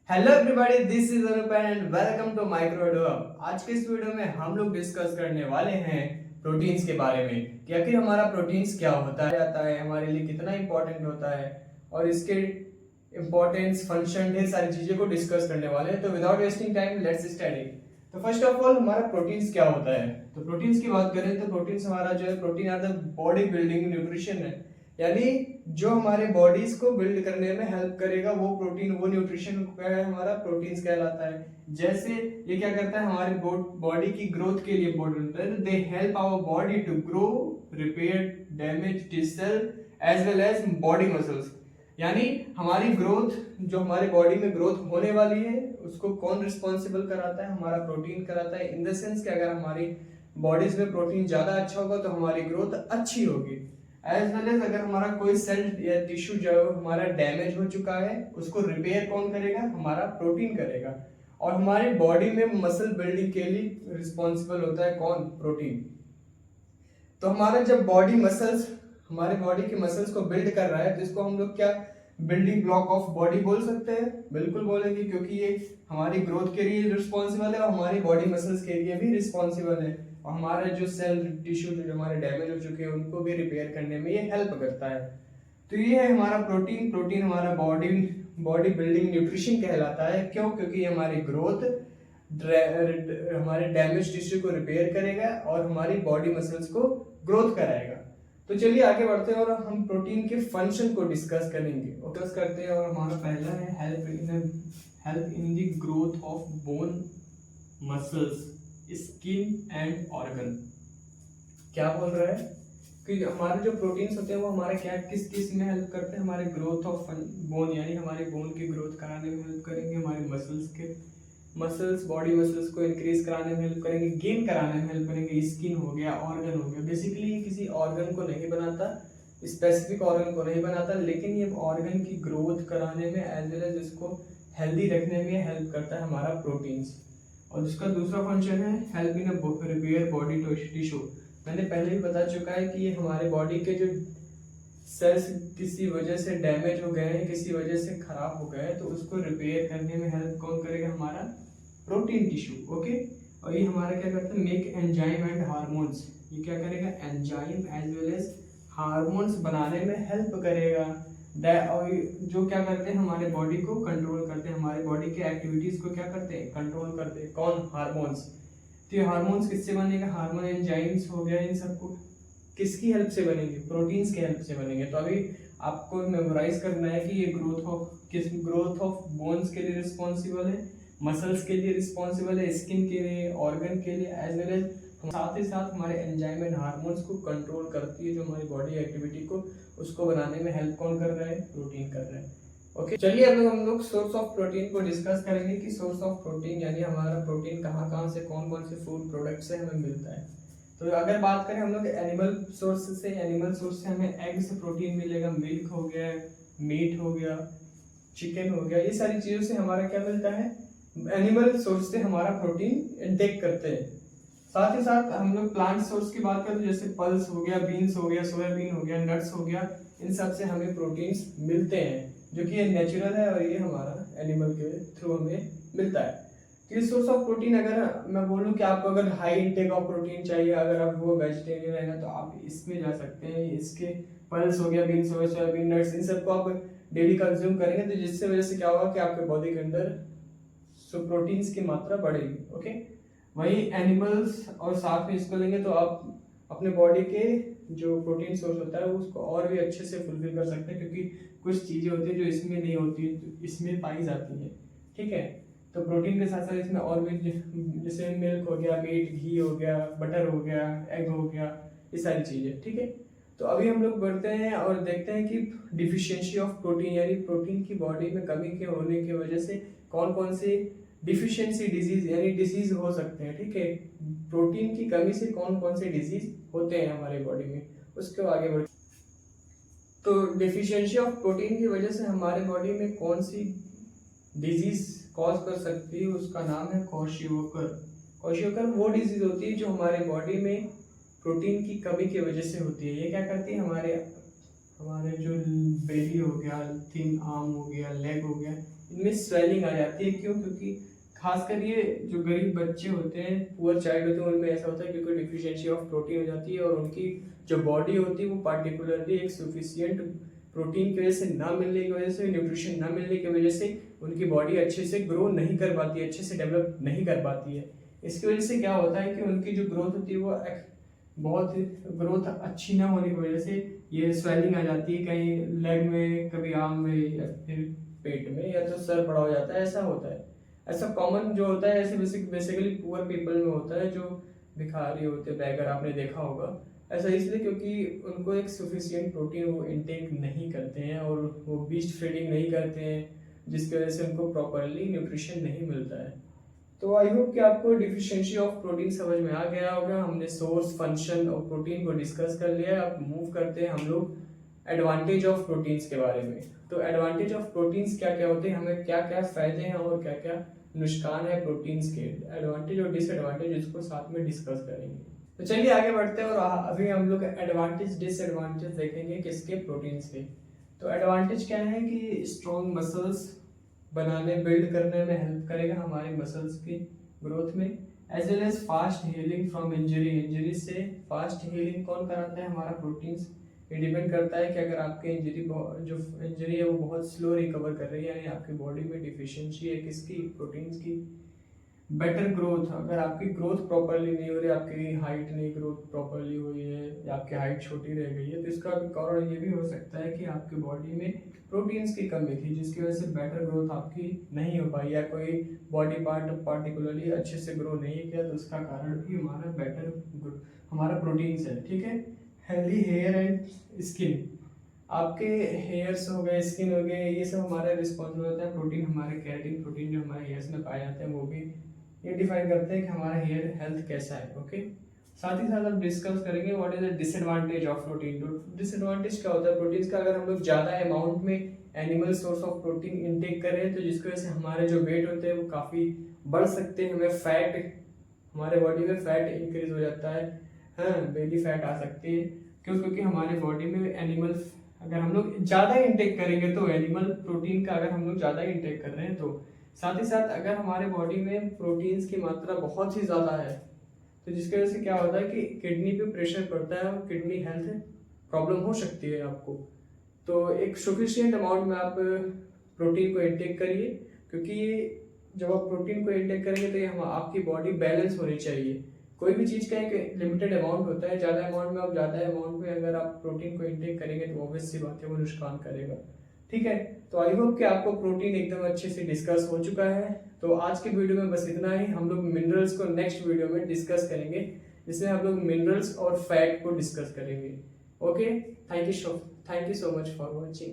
Hello everybody, this is Anupan and welcome to micro. आज के इस वीडियो में हम लोग डिस्कस करने वाले हैं प्रोटीन्स के बारे में कि आखिर हमारा प्रोटीन्स क्या होता है, हमारे लिए कितना इंपॉर्टेंट होता है और इसके इंपॉर्टेंस, फंक्शन, ढेर सारी चीजें को डिस्कस करने वाले हैं। तो without wasting time let's start. तो फर्स्ट ऑफ ऑल हमारा प्रोटीन्स क्या होता है। तो प्रोटीन्स की बात करें तो प्रोटीन्स हमारा जो है, protein are the body building nutrition है, यानी जो हमारे बॉडीज को बिल्ड करने में हेल्प करेगा वो प्रोटीन, वो न्यूट्रिशन है हमारा प्रोटीन्स कहलाता है। जैसे ये क्या करता है, हमारे बॉडी की ग्रोथ के लिए इम्पोर्टेंट है। They help our body to grow, repair damage tissue as well as body muscles. यानी हमारी ग्रोथ, जो हमारे बॉडी में ग्रोथ होने वाली है उसको कौन रिस्पॉन्सिबल कराता है, हमारा प्रोटीन कराता है। इन द सेंस कि अगर हमारी बॉडीज में प्रोटीन ज्यादा अच्छा होगा तो हमारी ग्रोथ अच्छी होगी। एज वेल एज अगर हमारा कोई सेल या टिश्यू जो हमारा डैमेज हो चुका है उसको रिपेयर कौन करेगा, हमारा प्रोटीन करेगा। और हमारी बॉडी में मसल बिल्डिंग के लिए रिस्पॉन्सिबल होता है कौन, प्रोटीन। तो हमारा जब बॉडी मसल्स, हमारे बॉडी के मसल्स को बिल्ड कर रहा है तो इसको हम लोग क्या बिल्डिंग ब्लॉक ऑफ बॉडी बोल सकते हैं। बिल्कुल बोलेंगे, क्योंकि ये हमारी ग्रोथ के लिए रिस्पॉन्सिबल है और हमारी बॉडी मसल्स के लिए भी रिस्पॉन्सिबल है। और हमारे जो सेल टिश्यू जो हमारे डैमेज हो चुके हैं उनको भी रिपेयर करने में ये हेल्प करता है। तो ये है हमारा प्रोटीन। प्रोटीन हमारा बॉडी बिल्डिंग न्यूट्रिशन कहलाता है। क्यों? क्योंकि ये हमारी ग्रोथ, हमारे डैमेज टिश्यू को रिपेयर करेगा और हमारी बॉडी मसल्स को ग्रोथ कराएगा। तो चलिए आगे बढ़ते हैं और हम प्रोटीन के फंक्शन को डिस्कस करेंगे। डिस्कस करते हैं और हमारा पहला है help in the growth of bone, muscles, skin and organ. क्या बोल रहा है कि हमारे जो प्रोटीन्स होते हैं वो हमारे क्या किस किस में हेल्प करते हैं, हमारे ग्रोथ ऑफ बोन, यानी हमारे बोन की ग्रोथ कराने में हेल्प करेंगे, हमारे मसल्स बॉडी मसल्स को इंक्रीज कराने में हेल्प करेंगे, गेन कराने में हेल्प करेंगे। स्किन हो गया, ऑर्गन हो गया। बेसिकली किसी ऑर्गन को नहीं बनाता, स्पेसिफिक ऑर्गन को नहीं बनाता, लेकिन ये ऑर्गन की ग्रोथ कराने में एज वेल एज इसको हेल्दी रखने में हेल्प करता है हमारा प्रोटीन्स। और इसका दूसरा फंक्शन है help in repair body tissue. मैंने पहले भी बता चुका है कि ये हमारे बॉडी के जो सेल्स किसी वजह से डैमेज हो गए हैं, किसी वजह से खराब हो गए हैं, तो उसको रिपेयर करने में हेल्प कौन करेगा, हमारा प्रोटीन टिश्यू। ओके। और ये हमारा क्या करता है, मेक एंजाइम एंड हार्मोन्स। ये क्या करेगा, enzyme as well as hormones बनाने में हेल्प करेगा। और जो क्या करते हैं, हमारे बॉडी को कंट्रोल करते हैं, हमारे बॉडी के एक्टिविटीज को क्या करते हैं, कंट्रोल करते हैं। कौन, हार्मोन्स। तो ये हार्मोन्स किससे बनेगा, हार्मोन एंजाइम्स हो गया, इन सबको किसकी हेल्प से बनेंगे, प्रोटीन्स की हेल्प से बनेंगे। तो अभी आपको मेमोराइज करना है कि ये ग्रोथ ऑफ बोन्स के लिए रिस्पॉन्सिबल है, मसल्स के लिए रिस्पॉन्सिबल है, स्किन के लिए, ऑर्गन के लिए, एज वेल एज साथ ही साथ हमारे एंजाइम एंड हार्मोन्स को कंट्रोल करती है। जो हमारी बॉडी एक्टिविटी को उसको बनाने में हेल्प कौन कर रहा है, प्रोटीन कर रहा है। ओके। चलिए अब हम लोग सोर्स ऑफ प्रोटीन को डिस्कस करेंगे कि सोर्स ऑफ प्रोटीन यानी हमारा प्रोटीन कहाँ कहाँ से, कौन कौन से फूड प्रोडक्ट से हमें मिलता है। तो अगर बात करें हम लोग एनिमल सोर्स से हमें एग से प्रोटीन मिलेगा, मिल्क हो गया, मीट हो गया, चिकन हो गया, ये सारी चीजों से हमारा क्या मिलता है, एनिमल सोर्स से हमारा प्रोटीन इनटेक करते हैं। साथ ही साथ हम लोग प्लांट सोर्स की बात करें तो जैसे पल्स हो गया, बीन्स हो गया, सोयाबीन हो गया, नट्स हो गया, इन सब से हमें प्रोटीन्स मिलते हैं, जो कि ये नेचुरल है और ये हमारा एनिमल के थ्रू हमें मिलता है। तो ये सोर्स ऑफ प्रोटीन, अगर मैं बोलूं कि आपको अगर हाई इंटेक ऑफ प्रोटीन चाहिए, अगर आप वो वेजिटेरियन है ना, तो आप इसमें जा सकते हैं। इसके पल्स हो गया, बीन्स हो गया, सोयाबीन, नट्स, इन सबको आप डेली कंज्यूम करेंगे तो जिससे वजह से क्या होगा कि आपके बॉडी के अंदर प्रोटीन्स की मात्रा बढ़ेगी। ओके। वही एनिमल्स और साथ में इसको लेंगे तो आप अपने बॉडी के जो प्रोटीन सोर्स होता है उसको और भी अच्छे से फुलफिल कर सकते हैं, क्योंकि कुछ चीजें होती है जो इसमें नहीं होती तो इसमें पाई जाती है। ठीक है। तो प्रोटीन के साथ साथ इसमें और भी जैसे मिल्क हो गया, मीट, घी हो गया, बटर हो गया, एग हो गया, ये सारी चीजें। ठीक है। तो अभी हम लोग बढ़ते हैं और देखते हैं कि डिफिशियंसी ऑफ प्रोटीन, यानी प्रोटीन की बॉडी में कमी के होने की वजह से कौन कौन से डिफिशियंसी डिजीज यानी डिसीज हो सकते हैं। ठीक है। प्रोटीन की कमी से कौन कौन से डिजीज होते हैं हमारे बॉडी में, उसके आगे बढ़। तो डिफिशियंसी ऑफ प्रोटीन की वजह से हमारे बॉडी में कौन सी डिजीज कॉज कर सकती है, उसका नाम है क्वाशियोकर। क्वाशियोकर वो डिजीज होती है जो हमारे बॉडी में प्रोटीन की कमी की वजह से होती है। ये क्या करती है, हमारे जो बेली हो गया, थिन आर्म हो गया, लेग हो गया, इनमें स्वेलिंग आ जाती है। क्यों? क्योंकि खासकर ये जो गरीब बच्चे होते हैं, पुअर चाइल्ड होते हैं, उनमें ऐसा होता है क्योंकि डिफिशियंसी ऑफ प्रोटीन हो जाती है और उनकी जो बॉडी होती है वो पार्टिकुलरली एक सफिशियंट प्रोटीन की वजह से ना मिलने की वजह से, न्यूट्रिशन ना मिलने की वजह से उनकी बॉडी अच्छे से ग्रो नहीं कर पाती है, अच्छे से डेवलप नहीं कर पाती है। इसकी वजह से क्या होता है कि उनकी जो ग्रोथ होती है वो बहुत ग्रोथ अच्छी ना होने की वजह से ये स्वेलिंग आ जाती है, कहीं लेग में, कभी आर्म में या फिर पेट में, या तो सर बड़ा हो जाता है। ऐसा होता है, ऐसा कॉमन जो होता है, ऐसे बेसिकली पुअर पीपल में होता है, जो भिखारी होते हैं, बैगर, आपने देखा होगा। ऐसा इसलिए क्योंकि उनको एक सफिशियंट प्रोटीन वो इनटेक नहीं करते हैं और वो बीस्ट फीडिंग नहीं करते हैं, जिसकी वजह से उनको प्रॉपरली न्यूट्रिशन नहीं मिलता है। तो आई होप कि आपको डिफिशियंसी ऑफ प्रोटीन समझ में आ गया होगा। हमने सोर्स, फंक्शन और प्रोटीन को डिस्कस कर लिया है। अब मूव करते हैं हम लोग एडवांटेज ऑफ प्रोटीन्स के बारे में। तो एडवांटेज ऑफ प्रोटीन्स क्या क्या होते हैं, हमें क्या क्या फायदे हैं और क्या क्या नुकसान है प्रोटीन्स के, एडवांटेज और डिसएडवांटेज, इसको साथ में डिस्कस करेंगे। तो चलिए आगे बढ़ते हैं और अभी हम लोग एडवांटेज डिसएडवांटेज देखेंगे किसके, प्रोटीन्स के। तो एडवांटेज क्या है कि स्ट्रॉन्ग मसल्स बनाने, बिल्ड करने में हेल्प करेगा हमारे मसल्स की ग्रोथ में, as well as fast healing from injury. Injury से फास्ट हीलिंग कौन कराता है, हमारा प्रोटीन्स। ये डिपेंड करता है कि अगर आपके जो इंजरी है वो बहुत स्लो रिकवर कर रही है, यानी आपकी बॉडी में डिफिशियंसी है किसकी, प्रोटीन्स की। बेटर ग्रोथ, अगर आपकी ग्रोथ प्रॉपरली नहीं हो रही, आपकी हाइट नहीं ग्रोथ प्रॉपरली हुई है या आपकी हाइट छोटी रह गई है, तो इसका कारण ये भी हो सकता है कि आपकी बॉडी में प्रोटीन्स की कमी थी, जिसकी वजह से बेटर ग्रोथ आपकी नहीं हो पाई, या कोई बॉडी पार्ट पार्टिकुलरली अच्छे से ग्रो नहीं किया, तो उसका कारण भी हमारा प्रोटीन्स है। ठीक है। हेल्दी हेयर एंड स्किन, आपके हेयर्स हो गए, स्किन हो गए, ये सब हमारा रिस्पॉन्सिबल होता है। प्रोटीन, हमारे केराटिन प्रोटीन जो हमारे हेयर्स में पाए जाते हैं, वो भी ये डिफाइन करते हैं कि हमारा हेयर हेल्थ कैसा है। ओके। साथ ही साथ हम डिस्कस करेंगे what is the disadvantage of protein. तो डिसएडवांटेज क्या होता है प्रोटीन्स का, अगर हम लोग ज्यादा अमाउंट में animal source of protein intake करें, तो जिसकी वजह से हमारे जो वेट होते हैं वो काफी बढ़ सकते हैं, हमें फैट, हमारे बॉडी में फैट इंक्रीज हो जाता है, हाँ, बेली फैट आ सकती है। क्यों? क्योंकि हमारे बॉडी में एनिमल, अगर हम लोग ज़्यादा इंटेक करेंगे तो एनिमल प्रोटीन का, अगर हम लोग ज़्यादा इंटेक कर रहे हैं तो, साथ ही साथ अगर हमारे बॉडी में प्रोटीन्स की मात्रा बहुत ही ज़्यादा है, तो जिसकी वजह से क्या होता है कि किडनी पे प्रेशर पड़ता है और किडनी हेल्थ प्रॉब्लम हो सकती है आपको। तो एक सफिशिएंट अमाउंट में आप प्रोटीन को इंटेक करिए, क्योंकि जब आप प्रोटीन को इंटेक करेंगे तो ये आपकी बॉडी बैलेंस होनी चाहिए। कोई भी चीज़ का एक लिमिटेड अमाउंट होता है, ज़्यादा अमाउंट में, आप ज़्यादा अमाउंट में अगर आप प्रोटीन को इंटेक करेंगे तो ऑब्वियस सी बात है वो नुकसान करेगा। ठीक है। तो आई होप कि आपको प्रोटीन एकदम अच्छे से डिस्कस हो चुका है। तो आज के वीडियो में बस इतना ही। हम लोग मिनरल्स को नेक्स्ट वीडियो में डिस्कस करेंगे, जिसमें हम लोग मिनरल्स और फैट को डिस्कस करेंगे। Okay, thank you so much for watching.